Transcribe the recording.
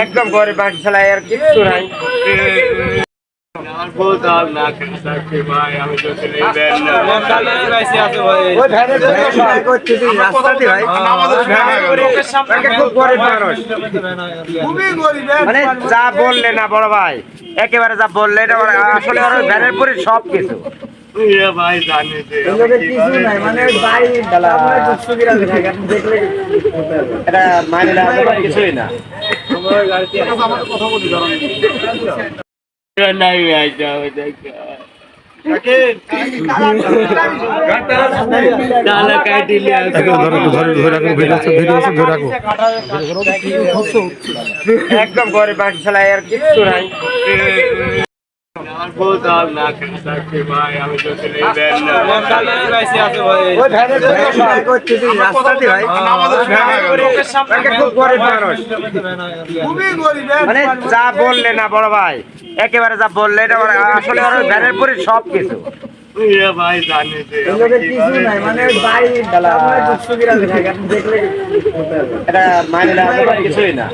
একদম ঘরে বাড়ি চালাই আর কিছু নাই। মানে যা বললে না বড় ভাই, একেবারে যা বললে এটা আসলে ভ্যানের পরে সব কিছু ভাই জানি এটা মানে কিছুই না। একদম ঘরে বাড়ি চালাই আর কিছু নাই। মানে যা বললে না বড় ভাই, একেবারে যা বললে এটা আসলে ভ্যানের পরে সব কিছু ভাই জানি এটা মানে কিছুই না।